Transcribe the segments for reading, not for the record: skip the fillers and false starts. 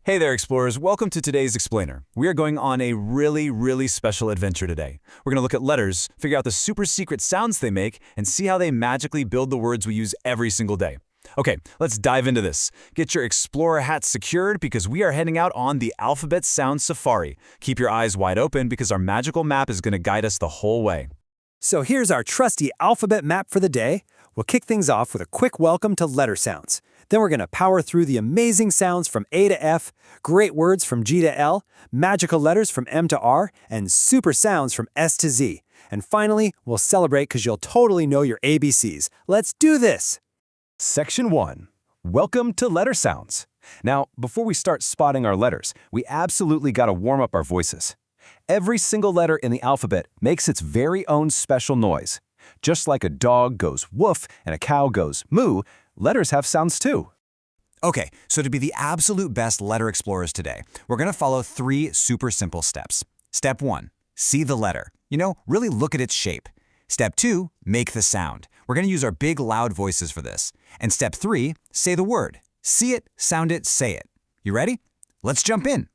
Hey there, explorers. Welcome to today's Explainer. We are going on a really special adventure today. We're going to look at letters, figure out the super secret sounds they make, and see how they magically build the words we use every single day. Okay, let's dive into this. Get your explorer hats secured because we are heading out on the alphabet sound safari. Keep your eyes wide open because our magical map is going to guide us the whole way. So here's our trusty alphabet map for the day. We'll kick things off with a quick welcome to letter sounds. Then we're going to power through the amazing sounds from A to F, great words from G to L, magical letters from M to R, and super sounds from S to Z. And finally, we'll celebrate because you'll totally know your ABCs. Let's do this! Section 1. Welcome to letter sounds. Now, before we start spotting our letters, we absolutely got to warm up our voices. Every single letter in the alphabet makes its very own special noise. Just like a dog goes woof and a cow goes moo, letters have sounds too. Okay, so to be the absolute best letter explorers today, we're going to follow 3 super simple steps. Step 1, see the letter. Really look at its shape. Step 2, make the sound. We're going to use our big, loud voices for this. And step 3, say the word. See it, sound it, say it. You ready? Let's jump in.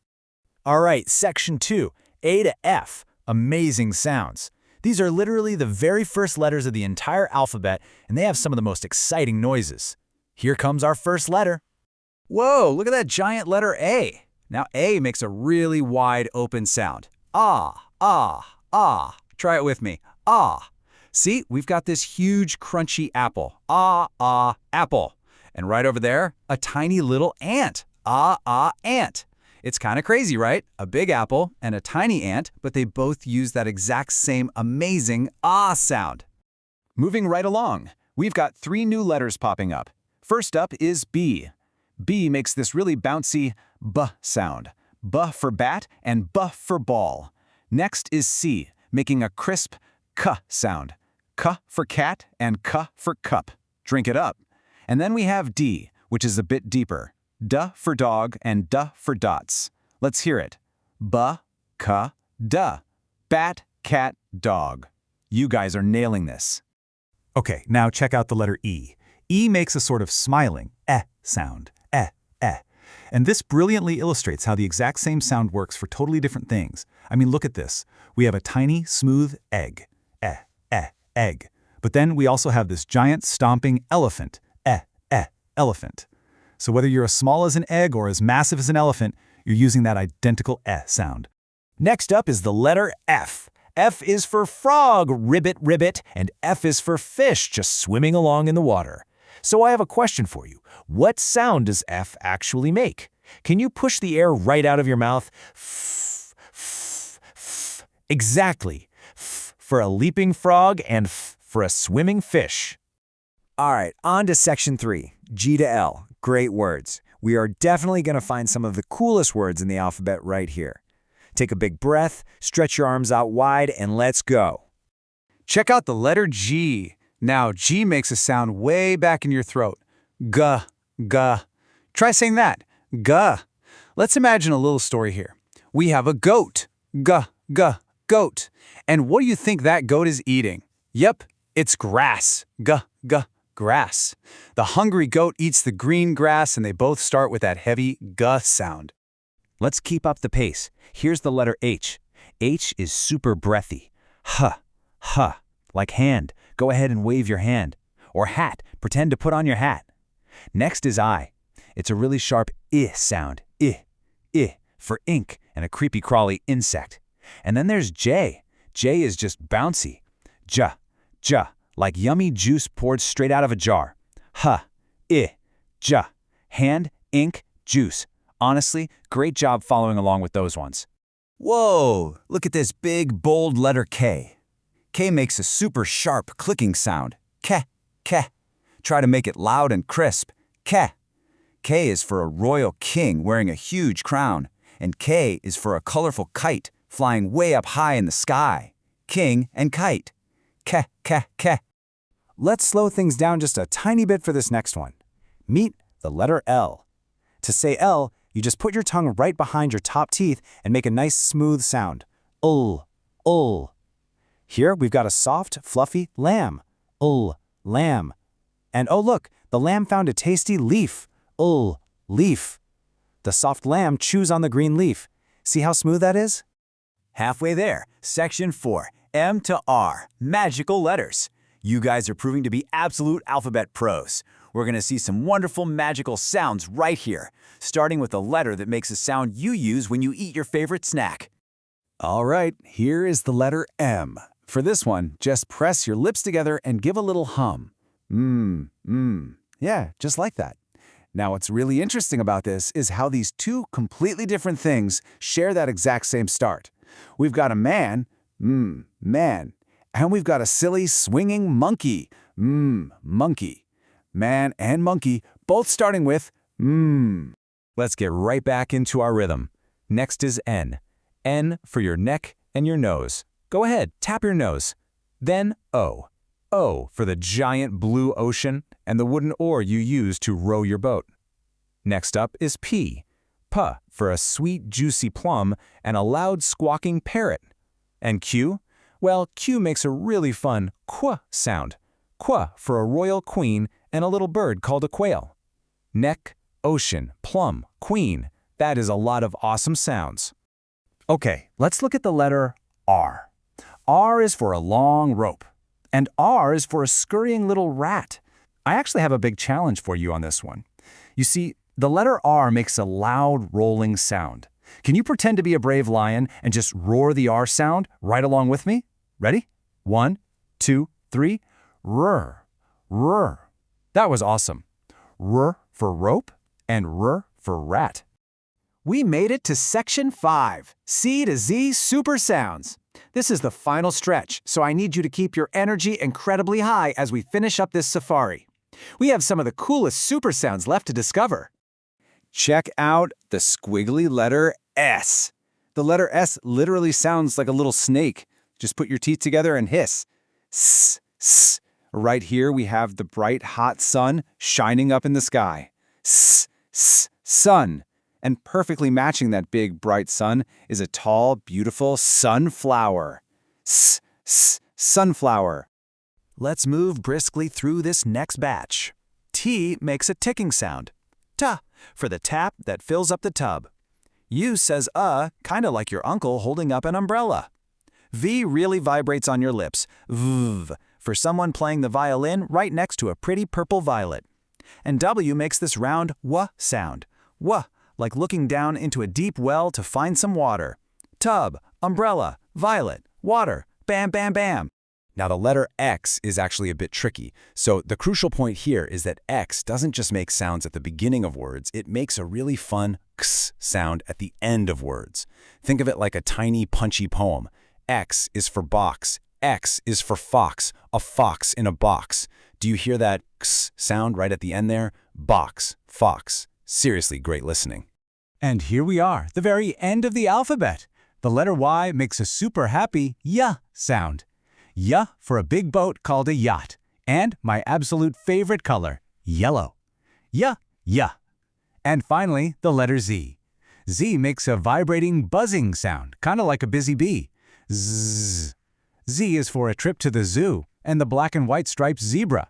All right, Section 2, A to F, amazing sounds. These are literally the very first letters of the entire alphabet, and they have some of the most exciting noises. Here comes our first letter. Whoa, look at that giant letter A. Now A makes a really wide open sound. Ah, ah, ah. Try it with me. Ah. See, we've got this huge crunchy apple. Ah, ah, apple. And right over there, a tiny little ant. Ah, ah, ant. It's kind of crazy, right? A big apple and a tiny ant, but they both use that exact same amazing ah sound. Moving right along, we've got 3 new letters popping up. First up is B. B makes this really bouncy B sound. B for bat and B for ball. Next is C, making a crisp K sound. K for cat and K for cup. Drink it up. And then we have D, which is a bit deeper. D for dog and D for dots. Let's hear it. B, K, D. Bat, cat, dog. You guys are nailing this. Okay, now check out the letter E. E makes a sort of smiling sound. And this brilliantly illustrates how the exact same sound works for totally different things. I mean, look at this. We have a tiny, smooth egg. Egg. But then we also have this giant, stomping elephant. Elephant. So whether you're as small as an egg or as massive as an elephant, you're using that identical sound. Next up is the letter F. F is for frog, ribbit, and F is for fish just swimming along in the water. So I have a question for you. What sound does F actually make? Can you push the air right out of your mouth? Exactly. F for a leaping frog and F for a swimming fish. All right, on to Section 3, G to L. Great words. We are definitely going to find some of the coolest words in the alphabet right here. Take a big breath, stretch your arms out wide, and let's go. Check out the letter G. Now, G makes a sound way back in your throat. G. Try saying that. G. Let's imagine a little story here. We have a goat. Goat. And what do you think that goat is eating? Yep, it's grass. Grass. The hungry goat eats the green grass, and they both start with that heavy G sound. Let's keep up the pace. Here's the letter H. H is super breathy. H. Like hand. Go ahead and wave your hand. Or hat. Pretend to put on your hat. Next is I. It's a really sharp I sound. I. For ink and a creepy crawly insect. And then there's J. J is just bouncy. J. Like yummy juice poured straight out of a jar. J. Hand, ink, juice. Honestly, great job following along with those ones. Whoa, look at this big, bold letter K. K makes a super sharp clicking sound. K. Try to make it loud and crisp. K. K is for a royal king wearing a huge crown, and K is for a colorful kite flying way up high in the sky. King and kite. K. Let's slow things down just a tiny bit for this next one. Meet the letter L. To say L, you just put your tongue right behind your top teeth and make a nice smooth sound. Ul. Here we've got a soft, fluffy lamb. Lamb. And oh look, the lamb found a tasty leaf. Leaf. The soft lamb chews on the green leaf. See how smooth that is? Halfway there, Section 4, M to R, magical letters. You guys are proving to be absolute alphabet pros. We're going to see some wonderful magical sounds right here, starting with a letter that makes a sound you use when you eat your favorite snack. All right, here is the letter M. For this one, just press your lips together and give a little hum. Yeah, just like that. Now, what's really interesting about this is how these two completely different things share that exact same start. We've got a man, man, and we've got a silly swinging monkey, monkey. Man and monkey, both starting with Let's get right back into our rhythm. Next is N. N for your neck and your nose. Go ahead, tap your nose. Then O. O for the giant blue ocean and the wooden oar you use to row your boat. Next up is P. P for a sweet, juicy plum and a loud, squawking parrot. And Q? Well, Q makes a really fun qu sound. Qu for a royal queen and a little bird called a quail. Neck, ocean, plum, queen. That is a lot of awesome sounds. Okay, let's look at the letter R. R is for a long rope. And R is for a scurrying little rat. I actually have a big challenge for you on this one. You see, the letter R makes a loud, rolling sound. Can you pretend to be a brave lion and just roar the R sound right along with me? Ready? 1, 2, 3. R, R. That was awesome. R for rope and R for rat. We made it to Section 5, C to Z super sounds. This is the final stretch, so I need you to keep your energy incredibly high as we finish up this safari. We have some of the coolest super sounds left to discover. Check out the squiggly letter S. The letter S literally sounds like a little snake. Just put your teeth together and hiss. S, s. Right here we have the bright, hot sun shining up in the sky. S, s, sun. And perfectly matching that big, bright sun is a tall, beautiful sunflower. S, s, sunflower. Let's move briskly through this next batch. T makes a ticking sound. Ta for the tap that fills up the tub. U says kind of like your uncle holding up an umbrella. V really vibrates on your lips. V for someone playing the violin right next to a pretty purple violet. And W makes this round W sound. W, like looking down into a deep well to find some water. Tub, umbrella, violet, water, bam, bam, bam. Now the letter X is actually a bit tricky, so the crucial point here is that X doesn't just make sounds at the beginning of words, it makes a really fun X sound at the end of words. Think of it like a tiny punchy poem. X is for box, X is for fox, a fox in a box. Do you hear that X sound right at the end there? Box, fox. Seriously, great listening. And here we are, the very end of the alphabet. The letter Y makes a super happy Y sound. Y for a big boat called a yacht. And my absolute favorite color, yellow. Y, Y. And finally, the letter Z. Z makes a vibrating, buzzing sound, kind of like a busy bee. Zzz. Z is for a trip to the zoo and the black and white striped zebra.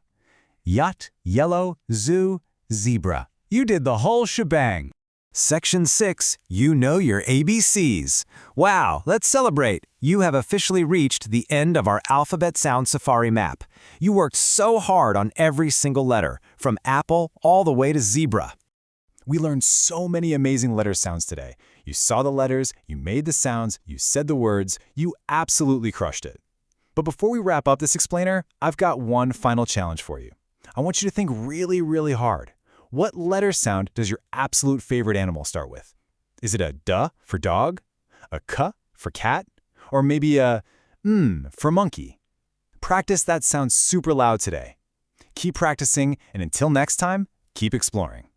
Yacht, yellow, zoo, zebra. You did the whole shebang. Section 6, you know your ABCs. Wow, let's celebrate. You have officially reached the end of our alphabet sound safari map. You worked so hard on every single letter, from apple all the way to zebra. We learned so many amazing letter sounds today. You saw the letters, you made the sounds, you said the words, you absolutely crushed it. But before we wrap up this explainer, I've got one final challenge for you. I want you to think really, really hard. What letter sound does your absolute favorite animal start with? Is it a D for dog, a K for cat, or maybe a M for monkey? Practice that sound super loud today. Keep practicing, and until next time, keep exploring.